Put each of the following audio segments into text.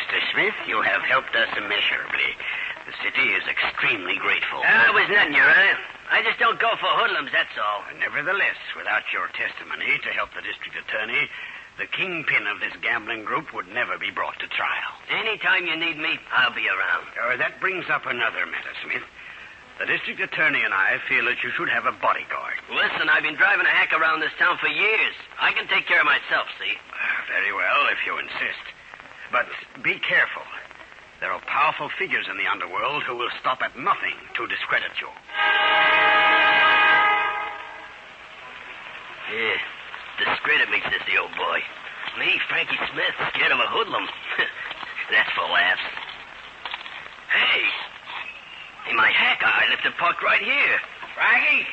Mr. Smith, you have helped us immeasurably. The city is extremely grateful. That was nothing, Your Honor. I just don't go for hoodlums, that's all. Nevertheless, without your testimony to help the district attorney, the kingpin of this gambling group would never be brought to trial. Anytime you need me, I'll be around. That brings up another matter, Smith. The district attorney and I feel that you should have a bodyguard. Listen, I've been driving a hack around this town for years. I can take care of myself, see? Very well, if you insist. But be careful. There are powerful figures in the underworld who will stop at nothing to discredit you. Yeah, discredit me, says the old boy. Me, Frankie Smith, scared of a hoodlum. That's for laughs. Hey, my hack, I left it parked right here. Frankie?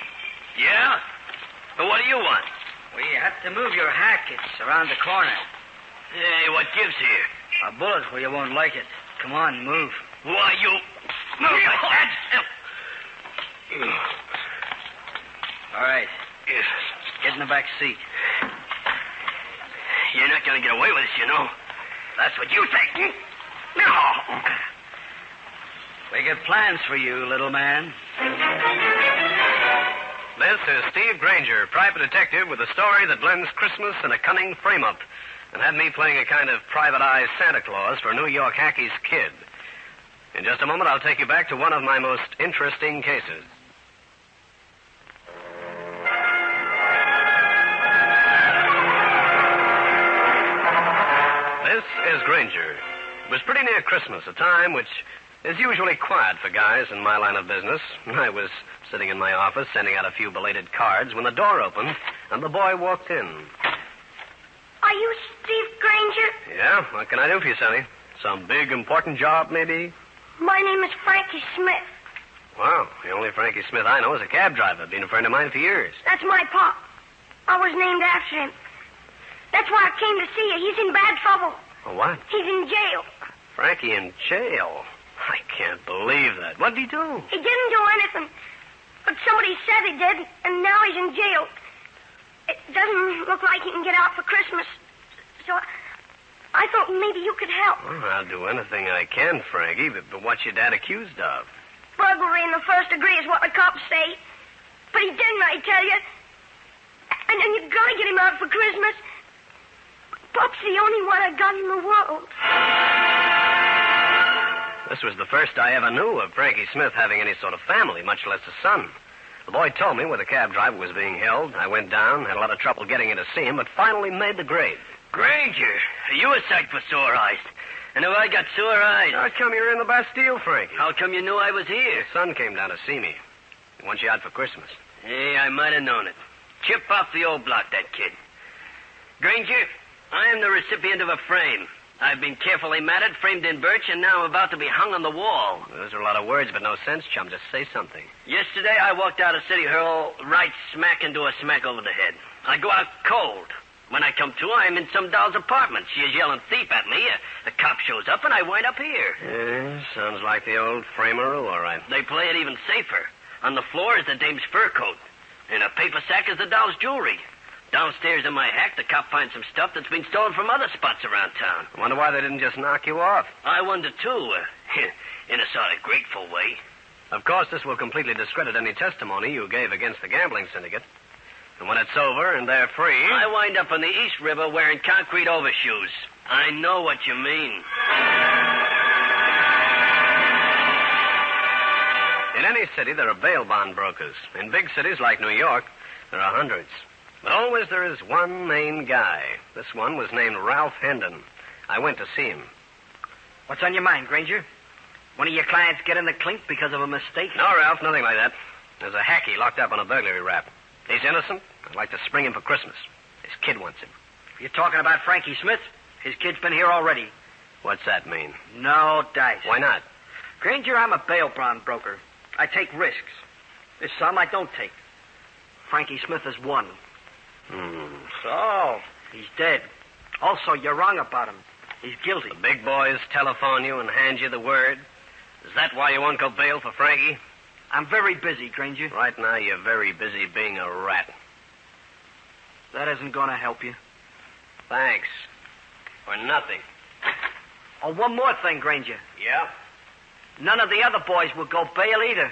Yeah? But what do you want? We have to move your hack. It's around the corner. Hey, what gives here? A bullet where you won't like it. Come on, move. Why, you... Move, I said. All right. Get in the back seat. You're not going to get away with this, you know. That's what you think. No. We got plans for you, little man. This is Steve Granger, private detective with a story that blends Christmas and a cunning frame-up, and had me playing a kind of private eye Santa Claus for New York Hackey's kid. In just a moment, I'll take you back to one of my most interesting cases. This is Granger. It was pretty near Christmas, a time which is usually quiet for guys in my line of business. I was sitting in my office sending out a few belated cards when the door opened and the boy walked in. Are you Steve Granger? Yeah? What can I do for you, Sonny? Some big, important job, maybe? My name is Frankie Smith. Wow, the only Frankie Smith I know is a cab driver. Been a friend of mine for years. That's my pop. I was named after him. That's why I came to see you. He's in bad trouble. Oh, what? He's in jail. Frankie in jail? I can't believe that. What did he do? He didn't do anything. But somebody said he did, and now he's in jail. It doesn't look like he can get out for Christmas. So I thought maybe you could help. Well, I'll do anything I can, Frankie, but what's your dad accused of? Burglary in the first degree is what the cops say. But he didn't, I tell you. And you've got to get him out for Christmas. Pop's the only one I got in the world. This was the first I ever knew of Frankie Smith having any sort of family, much less a son. The boy told me where the cab driver was being held. I went down, had a lot of trouble getting in to see him, but finally made the grade. Granger, you a sight for sore eyes. And if I got sore eyes... How come you're in the Bastille, Frankie? How come you knew I was here? Your son came down to see me. He wants you out for Christmas. Hey, I might have known it. Chip off the old block, that kid. Granger, I am the recipient of a frame. I've been carefully matted, framed in birch, and now I'm about to be hung on the wall. Those are a lot of words, but no sense, chum. Just say something. Yesterday, I walked out of City Hall right smack into a smack over the head. I go out cold. When I come to, I'm in some doll's apartment. She is yelling thief at me. The cop shows up, and I wind up here. Yeah, sounds like the old frameroo, all right. They play it even safer. On the floor is the dame's fur coat. In a paper sack is the doll's jewelry. Downstairs in my hack, the cop finds some stuff that's been stolen from other spots around town. I wonder why they didn't just knock you off. I wonder, too, in a sort of grateful way. Of course, this will completely discredit any testimony you gave against the gambling syndicate. And when it's over and they're free... I wind up on the East River wearing concrete overshoes. I know what you mean. In any city, there are bail bond brokers. In big cities like New York, there are hundreds. But always there is one main guy. This one was named Ralph Hendon. I went to see him. What's on your mind, Granger? One of your clients get in the clink because of a mistake? No, Ralph, nothing like that. There's a hacky locked up on a burglary rap. He's innocent. I'd like to spring him for Christmas. His kid wants him. You're talking about Frankie Smith? His kid's been here already. What's that mean? No dice. Why not? Granger, I'm a bail bond broker. I take risks. There's some I don't take. Frankie Smith is one. So, he's dead. Also, you're wrong about him. He's guilty. The big boys telephone you and hand you the word. Is that why you won't go bail for Frankie? I'm very busy, Granger. Right now, you're very busy being a rat. That isn't going to help you. Thanks. For nothing. Oh, one more thing, Granger. Yeah? None of the other boys will go bail either.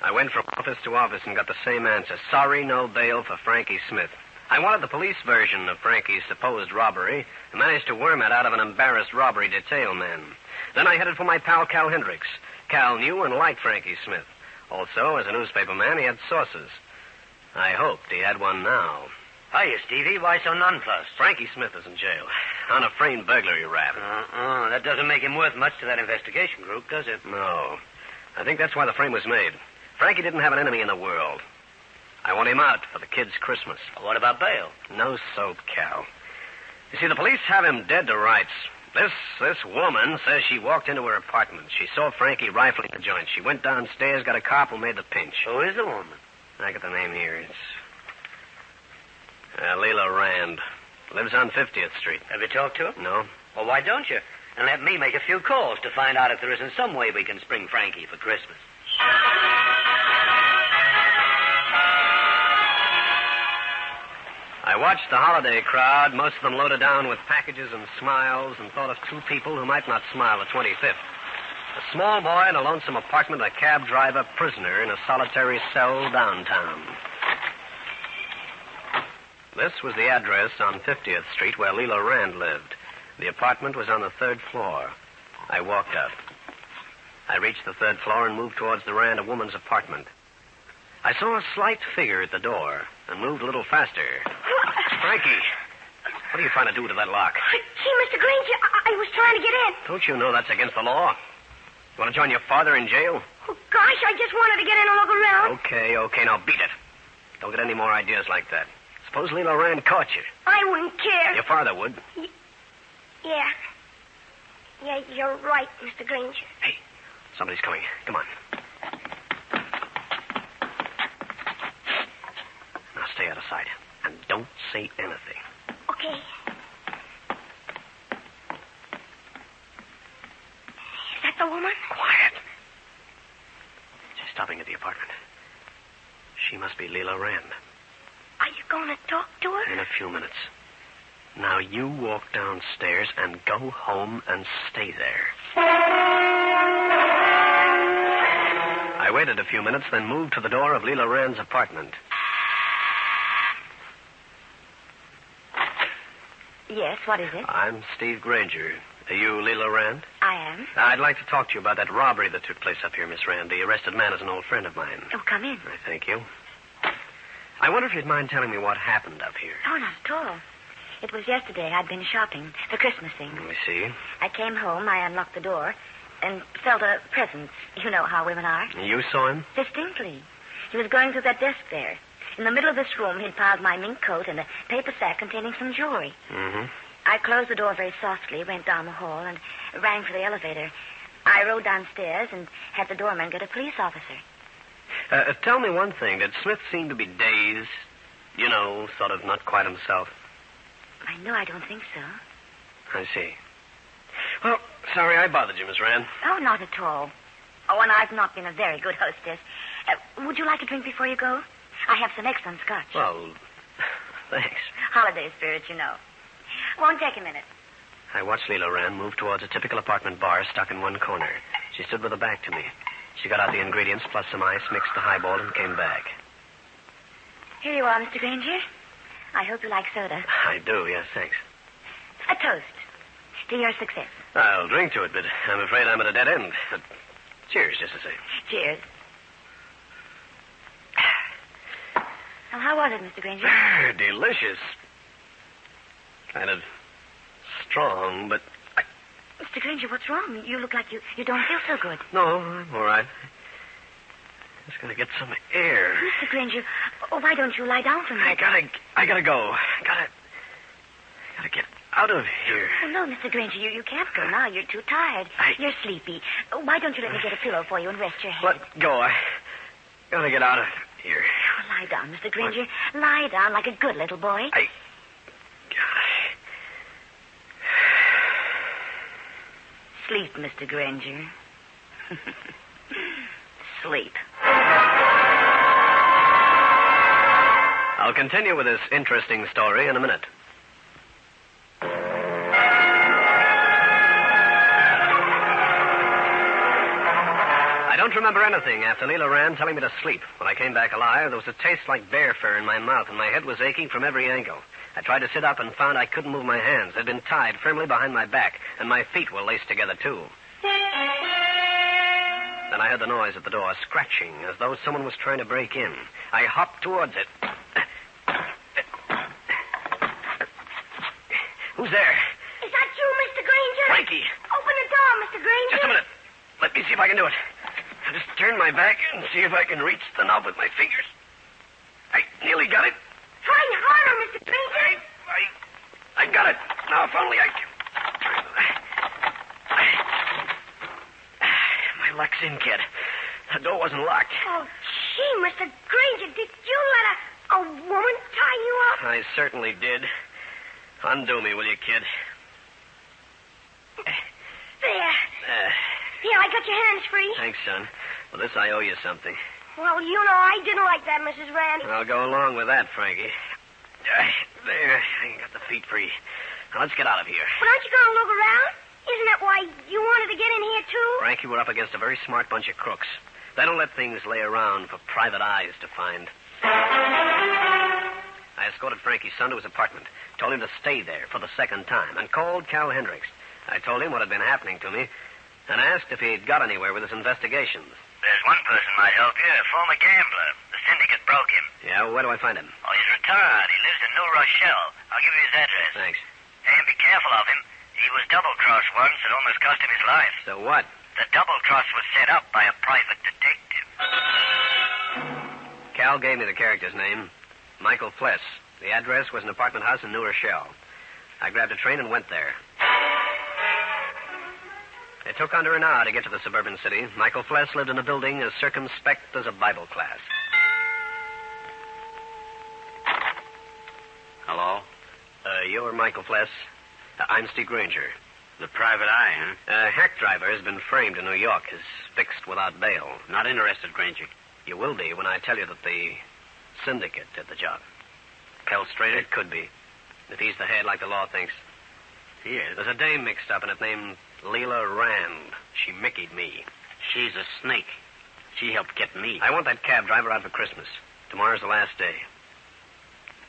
I went from office to office and got the same answer. Sorry, no bail for Frankie Smith. I wanted the police version of Frankie's supposed robbery and managed to worm it out of an embarrassed robbery detail man. Then I headed for my pal Cal Hendricks. Cal knew and liked Frankie Smith. Also, as a newspaperman, he had sources. I hoped he had one now. Hiya, Stevie. Why so nonplussed? Frankie Smith is in jail on a framed burglary rap. That doesn't make him worth much to that investigation group, does it? No. I think that's why the frame was made. Frankie didn't have an enemy in the world. I want him out for the kid's Christmas. What about bail? No soap, Cal. You see, the police have him dead to rights. This woman says she walked into her apartment. She saw Frankie rifling the joint. She went downstairs, got a cop who made the pinch. Who is the woman? I got the name here. It's Leila Rand. Lives on 50th Street. Have you talked to her? No. Well, why don't you? And let me make a few calls to find out if there isn't some way we can spring Frankie for Christmas. I watched the holiday crowd, most of them loaded down with packages and smiles, and thought of two people who might not smile the 25th. A small boy in a lonesome apartment, and a cab driver prisoner in a solitary cell downtown. This was the address on 50th Street where Leila Rand lived. The apartment was on the 3rd floor. I walked up. I reached the 3rd floor and moved towards the Rand woman's apartment. I saw a slight figure at the door and moved a little faster. Frankie, what are you trying to do to that lock? Gee, Mr. Granger, I was trying to get in. Don't you know that's against the law? You want to join your father in jail? Oh, gosh, I just wanted to get in and look around. Okay, now beat it. Don't get any more ideas like that. Suppose Leila Rand caught you. I wouldn't care. Your father would. Yeah. Yeah, you're right, Mr. Granger. Hey, somebody's coming. Come on. Now stay out of sight. And don't say anything. Okay. Is that the woman? Quiet. She's stopping at the apartment. She must be Leila Rand. Are you going to talk to her? In a few minutes. Now you walk downstairs and go home and stay there. I waited a few minutes, then moved to the door of Leila Rand's apartment. Yes, what is it? I'm Steve Granger. Are you Leila Rand? I am. I'd like to talk to you about that robbery that took place up here, Miss Rand. The arrested man is an old friend of mine. Oh, come in. I thank you. I wonder if you'd mind telling me what happened up here. Oh, not at all. It was yesterday. I'd been shopping for Christmas things. I see. I came home, I unlocked the door, and felt a presence. You know how women are. You saw him? Distinctly. He was going through that desk there. In the middle of this room, he'd piled my mink coat and a paper sack containing some jewelry. Mm-hmm. I closed the door very softly, went down the hall, and rang for the elevator. I rode downstairs and had the doorman get a police officer. Tell me one thing. Did Smith seem to be dazed? You know, sort of not quite himself. No, I don't think so. I see. Well, sorry I bothered you, Miss Rand. Oh, not at all. Oh, and I've not been a very good hostess. Would you like a drink before you go? I have some excellent scotch. Well, thanks. Holiday spirit, you know. Won't take a minute. I watched Leila Rand move towards a typical apartment bar stuck in one corner. She stood with her back to me. She got out the ingredients plus some ice, mixed the highball, and came back. Here you are, Mr. Granger. I hope you like soda. I do, yes, thanks. A toast to your success. I'll drink to it, but I'm afraid I'm at a dead end. Cheers, just the same. Cheers. Well, how was it, Mr. Granger? Delicious. Kind of strong, but... Mr. Granger, what's wrong? You look like you don't feel so good. No, I'm all right. Just gonna get some air. Mr. Granger, why don't you lie down for a minute? I gotta go. Gotta get out of here. Oh, no, Mr. Granger, you can't go now. You're too tired. You're sleepy. Why don't you let me get a pillow for you and rest your head? Let go. I gotta get out of here. Oh, lie down, Mr. Granger. Lie down like a good little boy. Sleep, Mr. Granger. Sleep. I'll continue with this interesting story in a minute. don't remember anything after Leela Rand telling me to sleep. When I came back alive, there was a taste like bear fur in my mouth, and my head was aching from every angle. I tried to sit up and found I couldn't move my hands. They'd been tied firmly behind my back, and my feet were laced together, too. Then I heard the noise at the door, scratching, as though someone was trying to break in. I hopped towards it. Who's there? Is that you, Mr. Granger? Frankie! Open the door, Mr. Granger. Just a minute. Let me see if I can do it. I'll just turn my back and see if I can reach the knob with my fingers. I nearly got it. Try harder, Mr. Granger. I got it. Now, if only I can. My luck's in, kid. The door wasn't locked. Oh, gee, Mr. Granger, did you let a woman tie you up? I certainly did. Undo me, will you, kid? There. Here, I got your hands free. Thanks, son. For this, I owe you something. Well, you know, I didn't like that, Mrs. Rand. I'll go along with that, Frankie. There, I got the feet free. Now, let's get out of here. But aren't you going to look around? Isn't that why you wanted to get in here, too? Frankie, we're up against a very smart bunch of crooks. They don't let things lay around for private eyes to find. I escorted Frankie's son to his apartment, told him to stay there for the second time, and called Cal Hendricks. I told him what had been happening to me, and asked if he'd got anywhere with his investigations. There's one person might help you, a former gambler. The syndicate broke him. Yeah, where do I find him? Oh, he's retired. He lives in New Rochelle. I'll give you his address. Thanks. And be careful of him. He was double-crossed once. It almost cost him his life. So what? The double-cross was set up by a private detective. Cal gave me the character's name, Michael Fless. The address was an apartment house in New Rochelle. I grabbed a train and went there. It took under an hour to get to the suburban city. Michael Fless lived in a building as circumspect as a Bible class. Hello? You're Michael Fless. I'm Steve Granger. The private eye, huh? A hack driver has been framed in New York, is fixed without bail. Not interested, Granger. You will be when I tell you that the syndicate did the job. Cal Strader? It could be. If he's the head like the law thinks. Yes. There's a dame mixed up in it named Leela Rand. She mickeyed me. She's a snake. She helped get me. I want that cab driver out for Christmas. Tomorrow's the last day.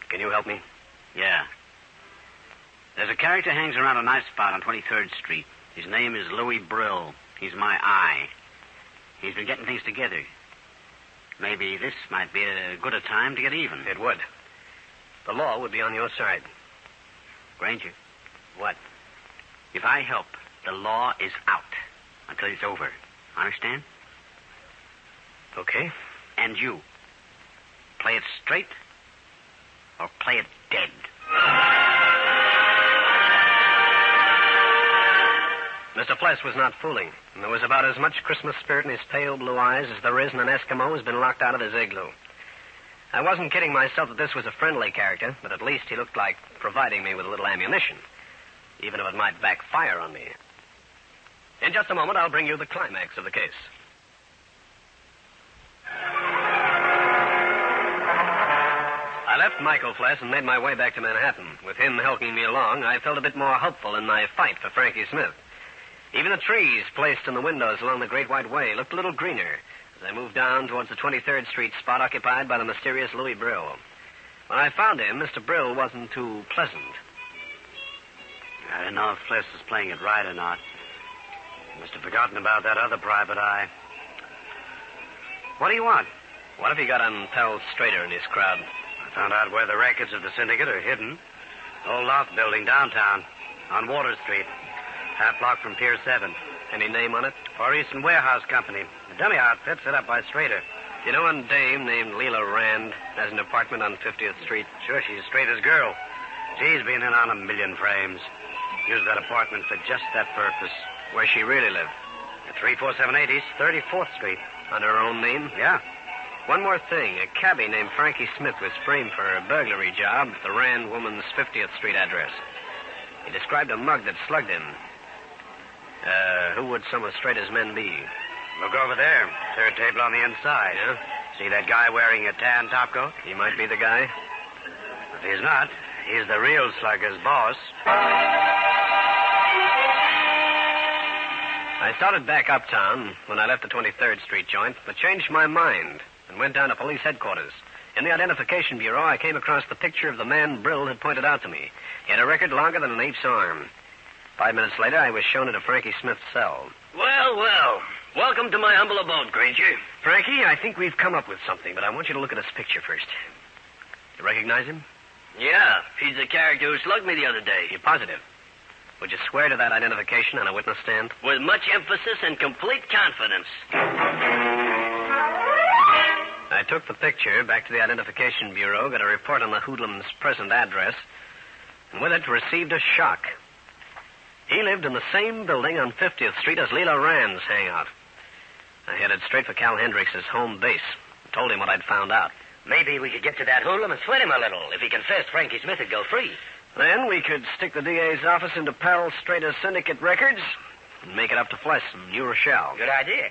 Can you help me? Yeah. There's a character hangs around a nice spot on 23rd Street. His name is Louis Brill. He's my eye. He's been getting things together. Maybe this might be a good a time to get even. It would. The law would be on your side. Granger, What? if I help, the law is out until it's over. Understand? Okay. And you. Play it straight or play it dead. Mr. Fless was not fooling. And there was about as much Christmas spirit in his pale blue eyes as there is in an Eskimo who's been locked out of his igloo. I wasn't kidding myself that this was a friendly character, but at least he looked like providing me with a little ammunition, even if it might backfire on me. In just a moment, I'll bring you the climax of the case. I left Michael Fless and made my way back to Manhattan. With him helping me along, I felt a bit more hopeful in my fight for Frankie Smith. Even the trees placed in the windows along the Great White Way looked a little greener as I moved down towards the 23rd Street spot occupied by the mysterious Louis Brill. When I found him, Mr. Brill wasn't too pleasant. I don't know if Fless is playing it right or not. He must have forgotten about that other private eye. What do you want? What if he got on Cal Strader in his crowd? I found out where the records of the syndicate are hidden. Old loft building downtown on Water Street. Half block from Pier 7. Any name on it? Far Eastern Warehouse Company. A dummy outfit set up by Strader. You know a dame named Leela Rand has an apartment on 50th Street? Sure, she's Strader's girl. She's been in on 1,000,000 frames. Used that apartment for just that purpose. Where she really lived? At 34780 East 34th Street. On her own name? Yeah. One more thing. A cabbie named Frankie Smith was framed for a burglary job at the Rand woman's 50th Street address. He described a mug that slugged him. Who would some of Strader's men be? Look over there. Third table on the inside. Yeah? See that guy wearing a tan topcoat? He might be the guy. If he's not, he's the real slugger's boss. I started back uptown when I left the 23rd Street joint, but changed my mind and went down to police headquarters. In the identification bureau, I came across the picture of the man Brill had pointed out to me. He had a record longer than an ape's arm. 5 minutes later, I was shown into Frankie Smith's cell. Well, well. Welcome to my humble abode, Granger. Frankie, I think we've come up with something, but I want you to look at this picture first. You recognize him? Yeah, he's the character who slugged me the other day. You're positive? Would you swear to that identification on a witness stand? With much emphasis and complete confidence. I took the picture back to the identification bureau, got a report on the hoodlum's present address, and with it received a shock. He lived in the same building on 50th Street as Leela Rand's hangout. I headed straight for Cal Hendricks' home base. Told him what I'd found out. Maybe we could get to that hoodlum and sweat him a little. If he confessed, Frankie Smith would go free. Then we could stick the DA's office into Pal Strader's syndicate records and make it up to Fless in New Rochelle. Good idea.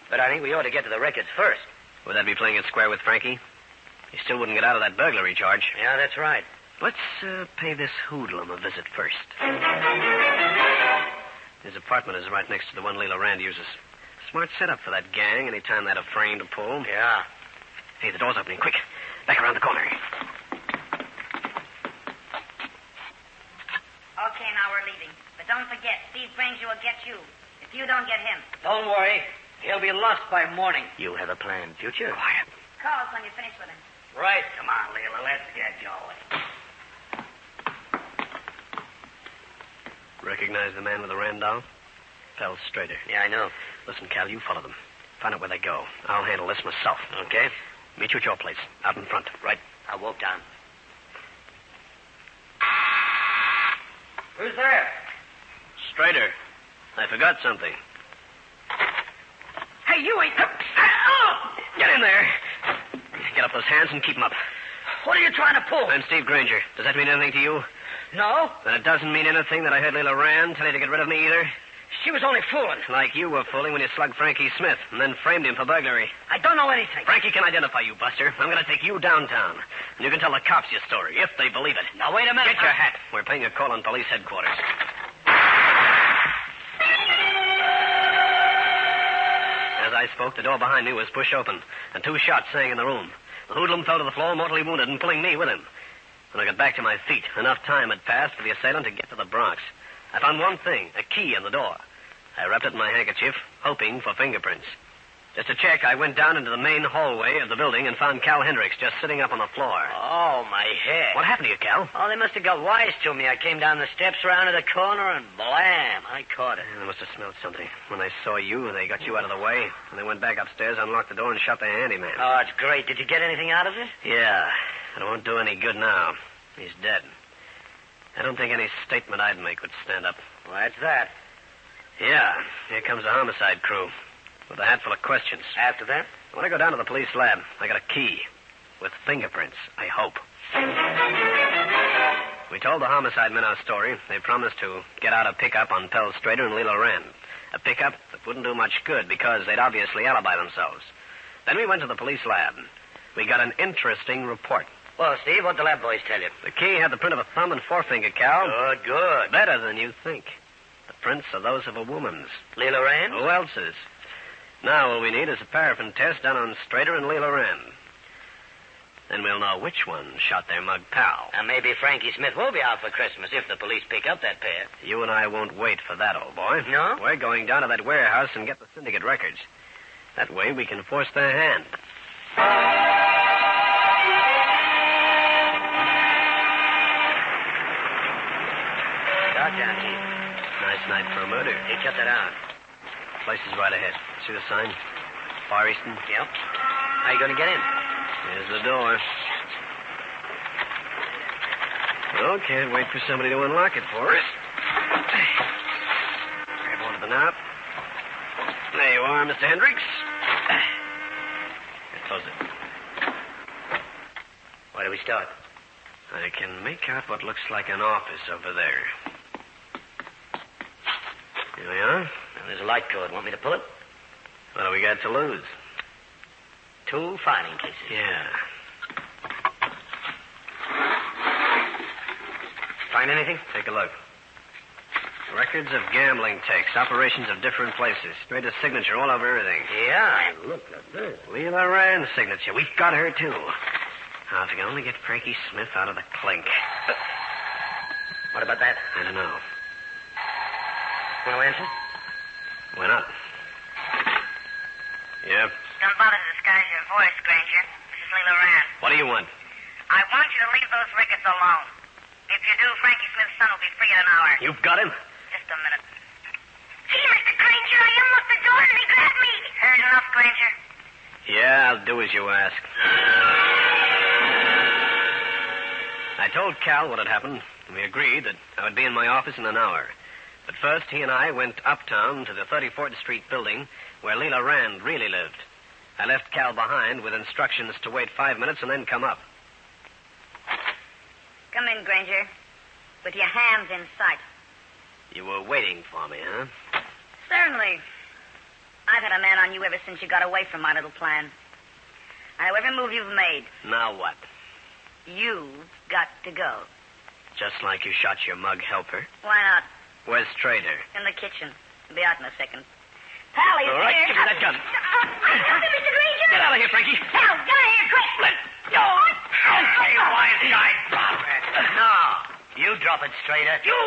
But I think we ought to get to the records first. Would that be playing it square with Frankie? He still wouldn't get out of that burglary charge. Yeah, that's right. Let's pay this hoodlum a visit first. His apartment is right next to the one Leela Rand uses. Smart setup for that gang anytime they had a frame to pull. Yeah. Hey, the door's opening. Quick. Back around the corner. Okay, now we're leaving. But don't forget, Steve Granger will get you. If you don't get him. Don't worry. He'll be lost by morning. You have a plan, future? Quiet. Call us when you finish with him. Right. Come on, Leela. Let's get going. Recognize the man with the Rand doll? Pal Strader. Yeah, I know. Listen, Cal, you follow them. Find out where they go. I'll handle this myself. Okay. Meet you at your place, out in front. Right. I'll walk down. Who's there? Strader, I forgot something. Hey, you ain't... Get in there. Get up those hands and keep them up. What are you trying to pull? I'm Steve Granger. Does that mean anything to you? No. Then it doesn't mean anything that I heard Leela Rand tell you to get rid of me either? She was only fooling. Like you were fooling when you slugged Frankie Smith and then framed him for burglary. I don't know anything. Frankie can identify you, Buster. I'm going to take you downtown. And you can tell the cops your story, if they believe it. Now, wait a minute. Get your hat. We're paying a call on police headquarters. As I spoke, the door behind me was pushed open, and 2 shots sang in the room. The hoodlum fell to the floor, mortally wounded, and pulling me with him. When I got back to my feet, enough time had passed for the assailant to get to the Bronx. I found one thing, a key in the door. I wrapped it in my handkerchief, hoping for fingerprints. Just to check, I went down into the main hallway of the building and found Cal Hendricks just sitting up on the floor. Oh, my head. What happened to you, Cal? Oh, they must have got wise to me. I came down the steps around to the corner and blam, I caught it. They must have smelled something. When they saw you, they got you out of the way, and they went back upstairs, unlocked the door, and shot the handyman. Oh, it's great. Did you get anything out of it? Yeah, but it won't do any good now. He's dead. I don't think any statement I'd make would stand up. Well, that's that. Yeah, here comes the homicide crew with a hat full of questions. After that? I want to go down to the police lab. I got a key with fingerprints, I hope. We told the homicide men our story. They promised to get out a pickup on Pell Strader and Leela Rand. A pickup that wouldn't do much good because they'd obviously alibi themselves. Then we went to the police lab. We got an interesting report. Well, Steve, what'd the lab boys tell you? The key had the print of a thumb and forefinger, Cal. Good, good. Better than you think. The prints are those of a woman's. Leela Rand? Who else's? Now all we need is a paraffin test done on Strader and Leela Rand. Then we'll know which one shot their mug pal. And maybe Frankie Smith will be out for Christmas if the police pick up that pair. You and I won't wait for that, old boy. No? We're going down to that warehouse and get the syndicate records. That way we can force their hand. Yankee. Nice night for a murder. Hey, cut that out. Place is right ahead. See the sign? Far Eastern? Yep. How you going to get in? Here's the door. Oh, can't wait for somebody to unlock it for us. Grab onto the knob. There you are, Mr. Hendricks. Close it. Where do we start? I can make out what looks like an office over there. Here we are. Now, there's a light cord. Want me to pull it? What do we got to lose? 2 filing cases. Yeah. Find anything? Take a look. Records of gambling takes, operations of different places. Straightest signature all over everything. Yeah, look at this. Leela Rand's signature. We've got her, too. Now, if we can only get Frankie Smith out of the clink. What about that? I don't know. Want to answer? Why not? Yeah. Don't bother to disguise your voice, Granger. This is Leela Rand. What do you want? I want you to leave those records alone. If you do, Frankie Smith's son will be free in an hour. You've got him? Just a minute. Gee, Mr. Granger, I unlocked the door and he grabbed me. Heard enough, Granger? Yeah, I'll do as you ask. I told Cal what had happened, and we agreed that I would be in my office in an hour. But first, he and I went uptown to the 34th Street building where Leela Rand really lived. I left Cal behind with instructions to wait 5 minutes and then come up. Come in, Granger. With your hands in sight. You were waiting for me, huh? Certainly. I've had a man on you ever since you got away from my little plan. I know every move you've made. Now what? You've got to go. Just like you shot your mug helper? Why not? Where's Trader? In the kitchen. He'll be out in a second. Pally, All right, give me that gun. Mr. Granger! Get out of here, Frankie. Pal, get out of here, quick! Let go. Okay, wise guy, drop it. No, you drop it, Strader. You...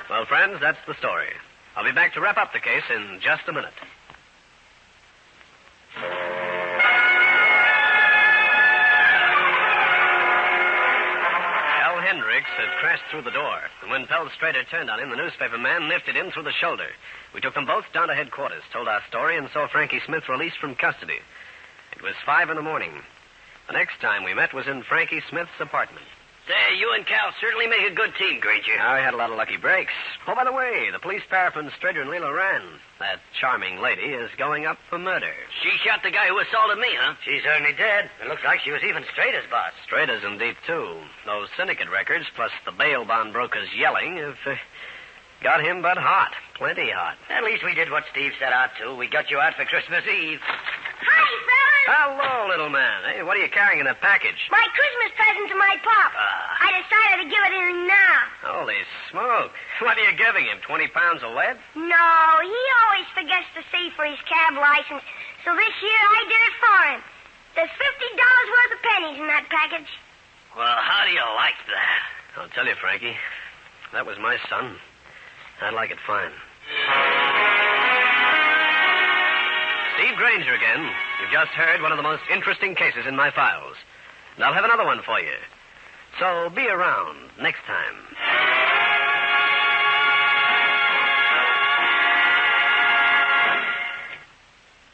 Well, friends, that's the story. I'll be back to wrap up the case in just a minute. Cal Hendricks had crashed through the door, and when Pell Strader turned on him, the newspaper man lifted him through the shoulder. We took them both down to headquarters, told our story, and saw Frankie Smith released from custody. It was 5 in the morning. The next time we met was in Frankie Smith's apartment. Say, you and Cal certainly make a good team, Granger. I had a lot of lucky breaks. Oh, by the way, the police paraffin Strader and Leela Rand. That charming lady is going up for murder. She shot the guy who assaulted me, huh? She's certainly dead. It looks like she was even Strader's boss. Strader's in deep, too. Those syndicate records, plus the bail bond brokers yelling, have got him but hot. Plenty hot. At least we did what Steve set out to. We got you out for Christmas Eve. Hi, fellas. Hello, little man. Hey, what are you carrying in that package? My Christmas present to my pop. I decided to give it to him now. Holy smoke. What are you giving him, 20 pounds of lead? No, he always forgets to save for his cab license, so this year I did it for him. There's $50 worth of pennies in that package. Well, how do you like that? I'll tell you, Frankie, if that was my son, I'd like it fine. Steve Granger again. You've just heard one of the most interesting cases in my files. And I'll have another one for you. So be around next time.